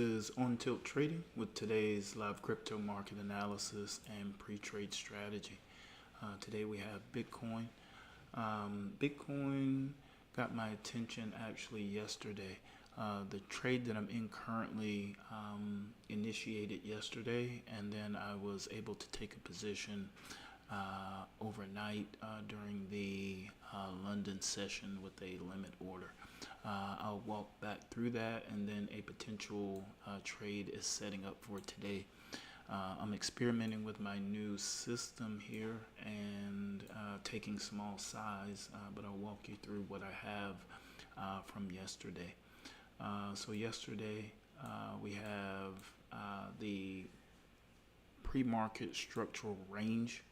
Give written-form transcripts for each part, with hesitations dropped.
Is on tilt trading with today's live crypto market analysis and pre-trade strategy. Today we have Bitcoin. Bitcoin got my attention actually yesterday. The trade that I'm in currently initiated yesterday, and then I was able to take a position overnight during the London session with a limit order. I'll walk back through that, and then a potential trade is setting up for today. I'm experimenting with my new system here and taking small size, but I'll walk you through what I have from yesterday. So yesterday we have the pre-market structural range.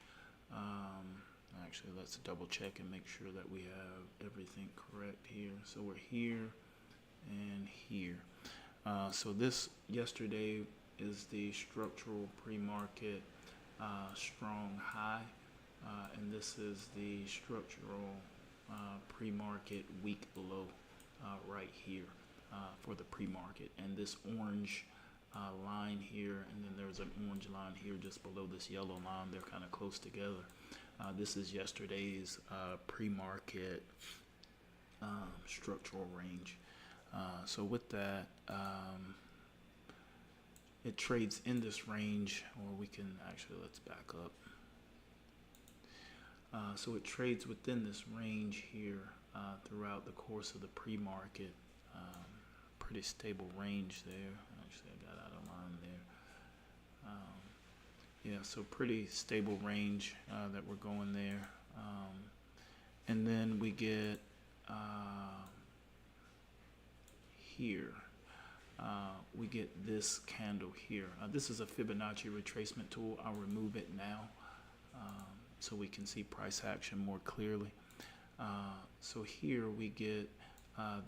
Actually, let's double check and make sure that we have everything correct here. So we're here and here. So this yesterday is the structural pre-market strong high, and this is the structural pre-market weak low right here for the pre-market. And this orange line here, and then there's an orange line here just below this yellow line. They're kind of close together. This is yesterday's pre-market structural range. So with that, it trades in this range, or we can actually, let's back up. So it trades within this range here throughout the course of the pre-market. Pretty stable range there. Actually, I got out of line there. Yeah, so pretty stable range that we're going there. And then we get here. We get this candle here. This is a Fibonacci retracement tool. I'll remove it now so we can see price action more clearly. So here we get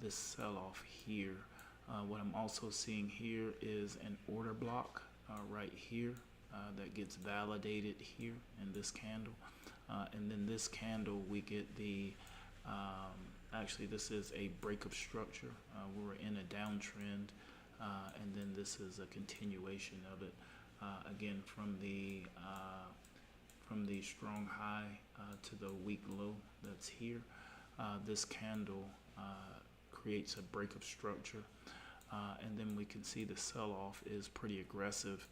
this sell-off here. What I'm also seeing here is an order block right here that gets validated here in this candle. And then this candle, we get the, actually this is a break of structure. We're in a downtrend, and then this is a continuation of it. Again, from the strong high to the weak low that's here. This candle creates a break of structure, and then we can see the sell-off is pretty aggressive.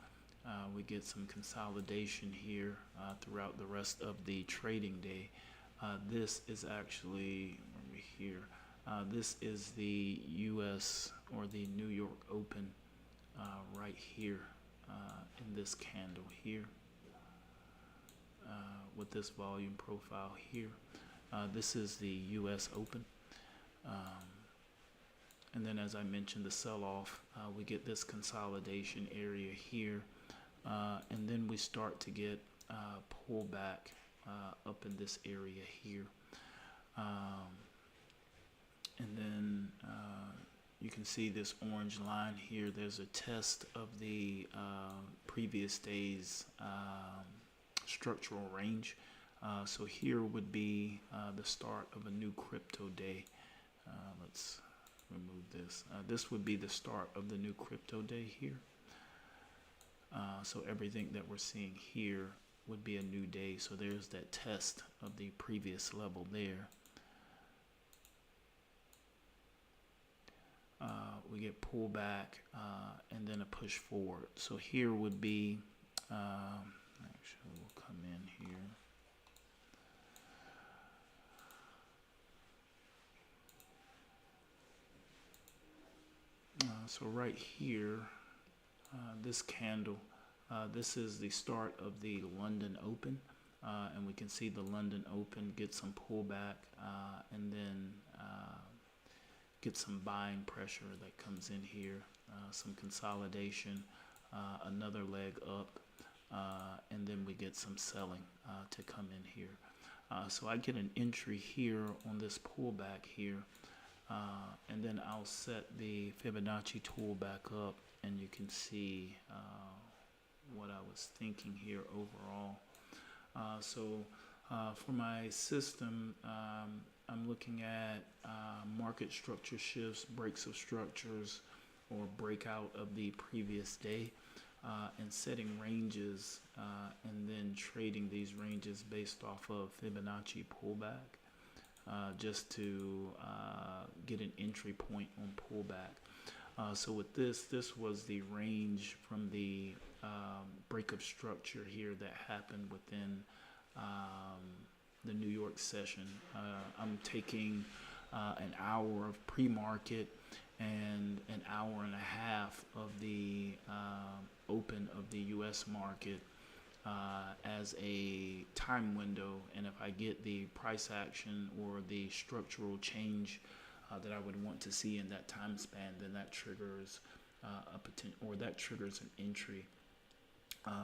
We get some consolidation here throughout the rest of the trading day. This is actually over here. This is the US or the New York Open right here in this candle here with this volume profile here. This is the US Open. And then, as I mentioned, the sell-off, we get this consolidation area here. And then we start to get pullback up in this area here. And then you can see this orange line here. There's a test of the previous day's structural range. So here would be the start of a new crypto day. Let's remove this. This would be the start of the new crypto day here. So everything that we're seeing here would be a new day. So there's that test of the previous level there. We get pullback and then a push forward. So here would be, actually we'll come in here. So right here, this candle, this is the start of the London Open, and we can see the London Open get some pullback and then get some buying pressure that comes in here, some consolidation, another leg up, and then we get some selling to come in here. So I get an entry here on this pullback here. And then I'll set the Fibonacci tool back up, and you can see what I was thinking here overall. So for my system, I'm looking at market structure shifts, breaks of structures, or breakout of the previous day, and setting ranges, and then trading these ranges based off of Fibonacci pullback, just to get an entry point on pullback. So with this was the range from the break of structure here that happened within the New York session. I'm taking an hour of pre-market and an hour and a half of the open of the US market as a time window, and if I get the price action or the structural change that I would want to see in that time span, then that triggers a potential, or that triggers an entry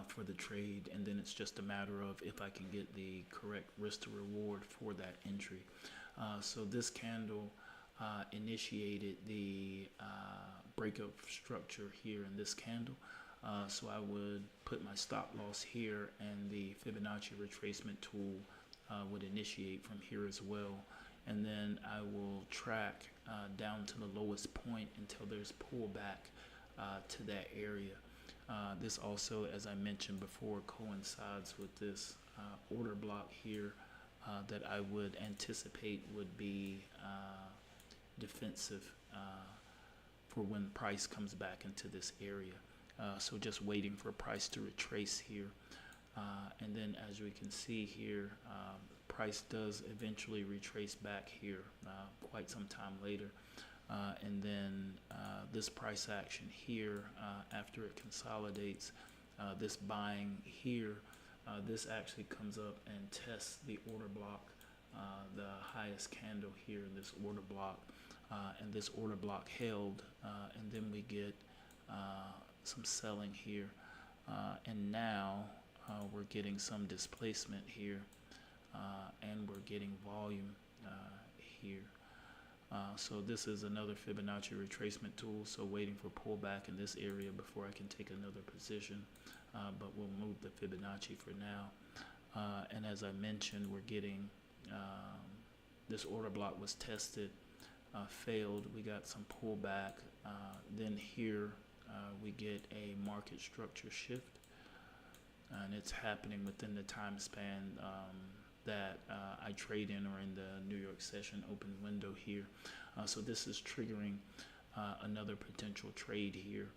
for the trade, and then it's just a matter of if I can get the correct risk to reward for that entry. So this candle initiated the breakup structure here in this candle. So I would put my stop loss here, and the Fibonacci retracement tool would initiate from here as well. And then I will track down to the lowest point until there's pullback to that area. This also, as I mentioned before, coincides with this order block here that I would anticipate would be defensive for when price comes back into this area. So just waiting for price to retrace here. And then as we can see here, price does eventually retrace back here quite some time later. And then this price action here, after it consolidates, this buying here, this actually comes up and tests the order block, the highest candle here in this order block, and this order block held, and then we get some selling here, and now we're getting some displacement here, and we're getting volume here. So this is another Fibonacci retracement tool, so waiting for pullback in this area before I can take another position, but we'll move the Fibonacci for now. And as I mentioned, we're getting this order block was tested, failed, we got some pullback, then here we get a market structure shift, and it's happening within the time span that I trade in, or in the New York session open window here. So this is triggering another potential trade here,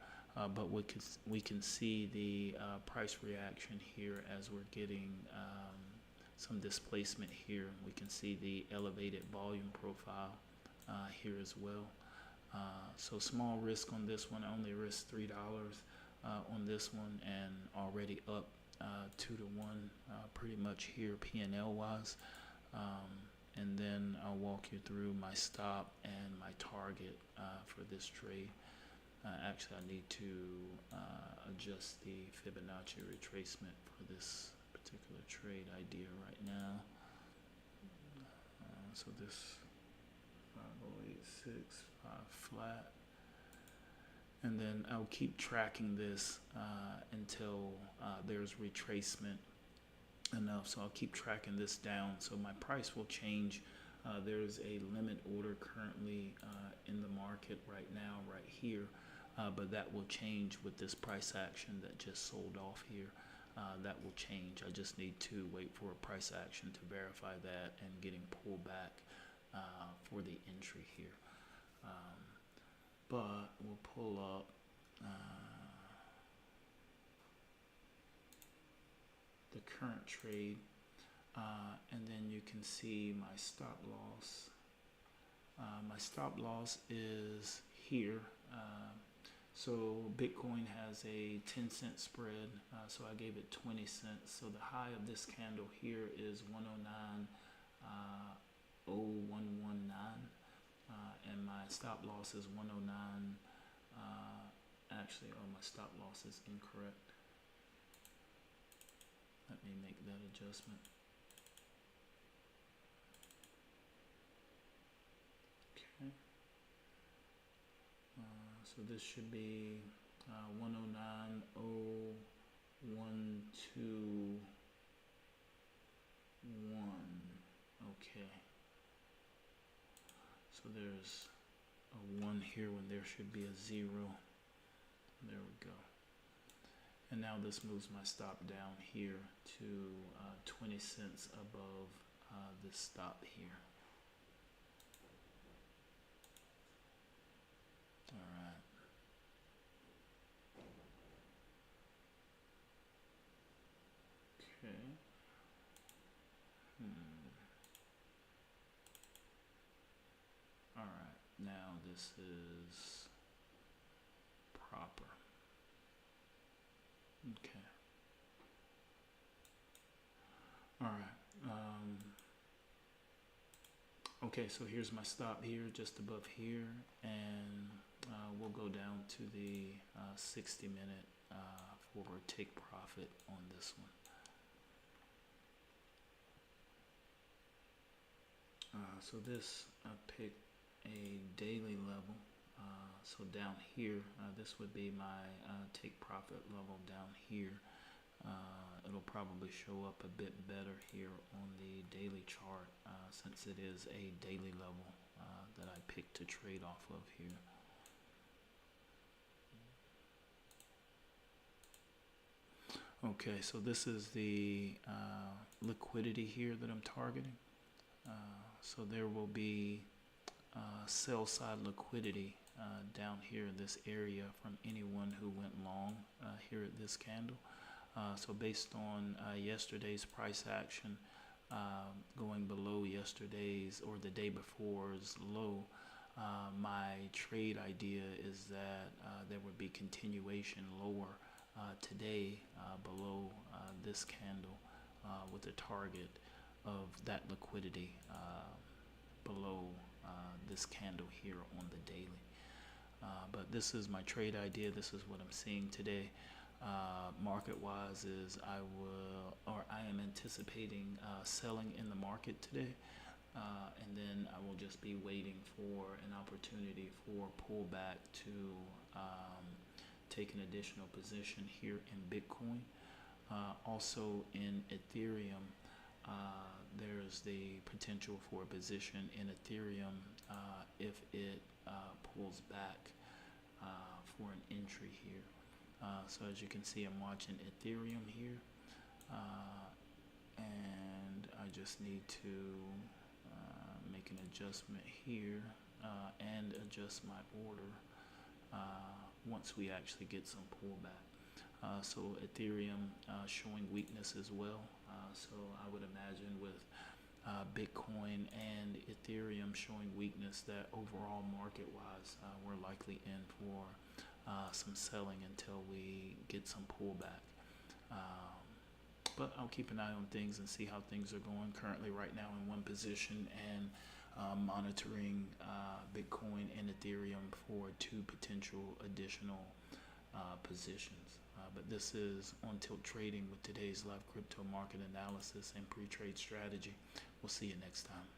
but we can see the price reaction here as we're getting some displacement here. We can see the elevated volume profile here as well. So small risk on this one. I only risked $3 on this one, and already up 2 to 1 pretty much here P&L wise. And then I'll walk you through my stop and my target for this trade. Actually, I need to adjust the Fibonacci retracement for this particular trade idea right now. So this 5086, 5 flat, and then I'll keep tracking this until there's retracement enough. So I'll keep tracking this down, so my price will change. There's a limit order currently in the market right now, right here, but that will change with this price action that just sold off here. That will change. I just need to wait for a price action to verify that and getting pulled back for the entry here. But we'll pull up the current trade, and then you can see my stop loss. My stop loss is here. So Bitcoin has a 10-cent spread, so I gave it 20 cents. So the high of this candle here is 109.0119, and my stop loss is 109. Actually, my stop loss is incorrect. Let me make that adjustment. Okay. So this should be 109.0121. Okay. So there's a 1 here when there should be a 0. There we go. And now this moves my stop down here to 20 cents above this stop here. All right. Okay. All right. Now this is proper. Okay. All right. Okay, so here's my stop here, just above here, and we'll go down to the 60-minute for take profit on this one. So this, I picked a daily level. So down here, this would be my take profit level down here. It'll probably show up a bit better here on the daily chart since it is a daily level that I picked to trade off of here. Okay, so this is the liquidity here that I'm targeting. So there will be sell side liquidity down here in this area from anyone who went long here at this candle. So based on yesterday's price action going below yesterday's or the day before's low, my trade idea is that there would be continuation lower today below this candle with a target of that liquidity below this candle here on the daily. But this is my trade idea. This is what I'm seeing today. Market wise is I am anticipating selling in the market today, and then I will just be waiting for an opportunity for pullback to take an additional position here in Bitcoin. Also in Ethereum, there's the potential for a position in Ethereum if it pulls back for an entry here. So as you can see, I'm watching Ethereum here, and I just need to make an adjustment here and adjust my order once we actually get some pullback. So Ethereum showing weakness as well. So I would imagine with Bitcoin and Ethereum showing weakness that overall market-wise, we're likely in for some selling until we get some pullback. But I'll keep an eye on things and see how things are going. Currently right now in one position and monitoring Bitcoin and Ethereum for 2 potential additional positions. But this is On Tilt Trading with today's live crypto market analysis and pre-trade strategy. We'll see you next time.